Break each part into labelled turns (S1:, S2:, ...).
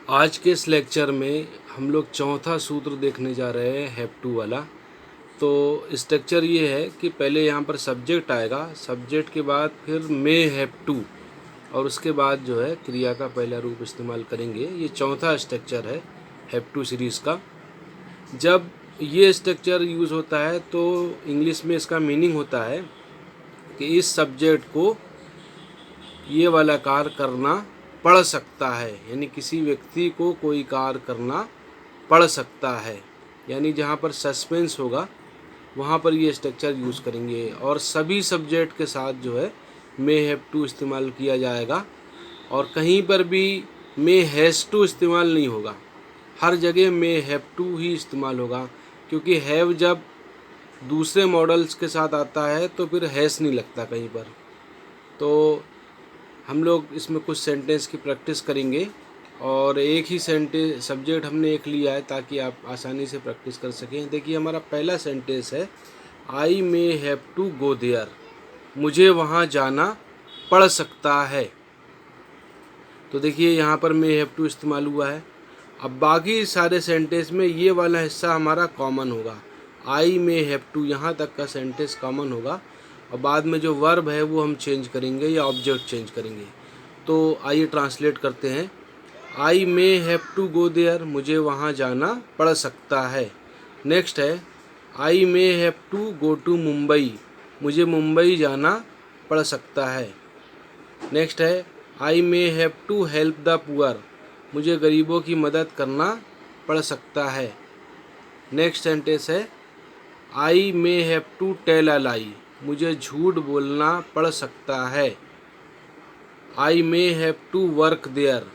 S1: आज के इस लेक्चर में हम लोग चौथा सूत्र देखने जा रहे हैं हैव टू वाला। तो स्ट्रक्चर ये है कि पहले यहाँ पर सब्जेक्ट आएगा, सब्जेक्ट के बाद फिर मे हैव टू, और उसके बाद जो है क्रिया का पहला रूप इस्तेमाल करेंगे। ये चौथा स्ट्रक्चर है हैव टू सीरीज़ का। जब ये स्ट्रक्चर यूज़ होता है तो इंग्लिश में इसका मीनिंग होता है कि इस सब्जेक्ट को ये वाला कार्य करना पड़ सकता है, यानी किसी व्यक्ति को कोई कार्य करना पड़ सकता है, यानी जहाँ पर सस्पेंस होगा वहाँ पर ये स्ट्रक्चर यूज़ करेंगे। और सभी सब्जेक्ट के साथ जो है मे हैव टू इस्तेमाल किया जाएगा, और कहीं पर भी मे हैज़ टू इस्तेमाल नहीं होगा। हर जगह मे हैव टू ही इस्तेमाल होगा, क्योंकि हैव जब दूसरे मॉडल्स के साथ आता है तो फिर हैज़ नहीं लगता कहीं पर। तो हम लोग इसमें कुछ सेंटेंस की प्रैक्टिस करेंगे, और एक ही सेंटेंस सब्जेक्ट हमने एक लिया है ताकि आप आसानी से प्रैक्टिस कर सकें। देखिए हमारा पहला सेंटेंस है I may have to go there, मुझे वहाँ जाना पड़ सकता है। तो देखिए यहाँ पर मे हैव टू इस्तेमाल हुआ है। अब बाकी सारे सेंटेंस में ये वाला हिस्सा हमारा कॉमन होगा, आई मे हैव टू यहाँ तक का सेंटेंस कॉमन होगा, और बाद में जो वर्ब है वो हम चेंज करेंगे या ऑब्जेक्ट चेंज करेंगे। तो आइए ट्रांसलेट करते हैं। I may have to go there, मुझे वहाँ जाना पड़ सकता है। नेक्स्ट है I may have to go to Mumbai, मुझे मुंबई जाना पड़ सकता है। नेक्स्ट है I may have to help the poor, मुझे गरीबों की मदद करना पड़ सकता है। नेक्स्ट सेंटेंस है I may have to tell a lie, मुझे झूठ बोलना पड़ सकता है। I may have to work there,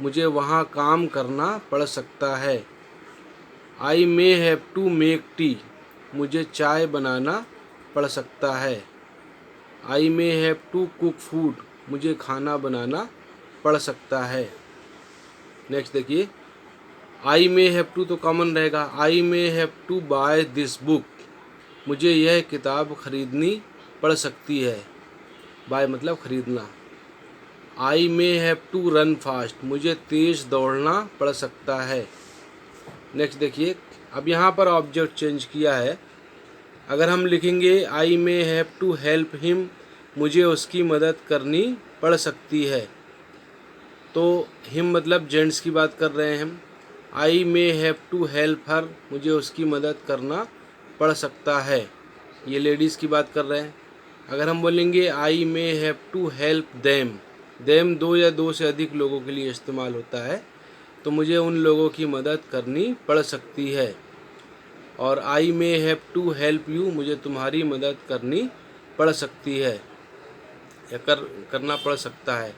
S1: मुझे वहाँ काम करना पड़ सकता है। I may have to make tea, मुझे चाय बनाना पड़ सकता है। I may have to cook food, मुझे खाना बनाना पड़ सकता है। नेक्स्ट देखिए आई मे हैव टू तो कॉमन रहेगा, I may have to buy this book, मुझे यह किताब खरीदनी पड़ सकती है। बाय मतलब खरीदना। I may have to run fast, मुझे तेज़ दौड़ना पड़ सकता है। नेक्स्ट देखिए अब यहाँ पर ऑब्जेक्ट चेंज किया है। अगर हम लिखेंगे I may have to help him, मुझे उसकी मदद करनी पड़ सकती है, तो हिम मतलब जेंट्स की बात कर रहे हैं हम। I may have to help her, मुझे उसकी मदद करना पड़ सकता है, ये लेडीज़ की बात कर रहे हैं। अगर हम बोलेंगे I may have to help them, them दो या दो से अधिक लोगों के लिए इस्तेमाल होता है, तो मुझे उन लोगों की मदद करनी पड़ सकती है। और I may have to help you, मुझे तुम्हारी मदद करनी पड़ सकती है या करना पड़ सकता है।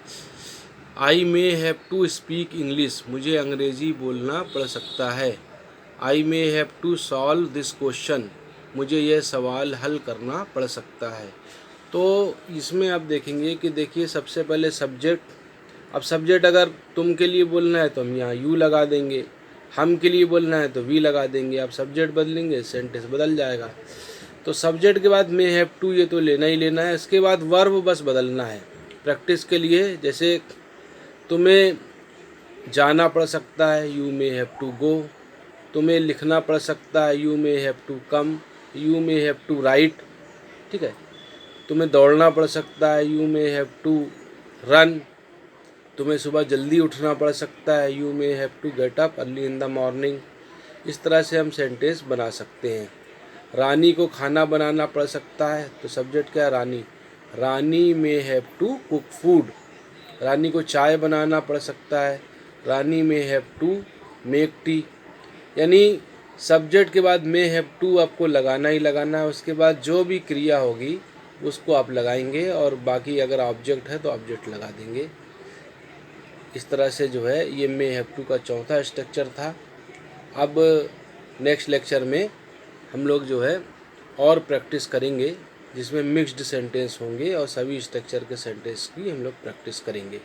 S1: I may have to speak English, मुझे अंग्रेज़ी बोलना पड़ सकता है। I may have to solve this question, मुझे यह सवाल हल करना पड़ सकता है। तो इसमें आप देखेंगे कि देखिए सबसे पहले सब्जेक्ट, अब सब्जेक्ट अगर तुम के लिए बोलना है तो हम यहाँ यू लगा देंगे, हम के लिए बोलना है तो वी लगा देंगे। आप सब्जेक्ट बदलेंगे सेंटेंस बदल जाएगा। तो सब्जेक्ट के बाद मे हैव टू ये तो लेना ही लेना है, इसके बाद वर्ब बस बदलना है प्रैक्टिस के लिए। जैसे तुम्हें जाना पड़ सकता है, you may have to go. तुम्हें लिखना पड़ सकता है, you may have to come, you may have to write, ठीक है। तुम्हें दौड़ना पड़ सकता है, you may have to run. तुम्हें सुबह जल्दी उठना पड़ सकता है, you may have to get up early in the morning. इस तरह से हम सेंटेंस बना सकते हैं। रानी को खाना बनाना पड़ सकता है, तो सब्जेक्ट क्या है Rani, Rani may have to cook food. Rani को चाय बनाना पड़ सकता है, Rani may have to make tea. यानी सब्जेक्ट के बाद मे हैव टू आपको लगाना ही लगाना है, उसके बाद जो भी क्रिया होगी उसको आप लगाएंगे, और बाकी अगर ऑब्जेक्ट है तो ऑब्जेक्ट लगा देंगे। इस तरह से जो है ये मे हैव टू का चौथा स्ट्रक्चर था। अब नेक्स्ट लेक्चर में हम लोग जो है और प्रैक्टिस करेंगे, जिसमें मिक्स्ड सेंटेंस होंगे और सभी स्ट्रक्चर के सेंटेंस की हम लोग प्रैक्टिस करेंगे।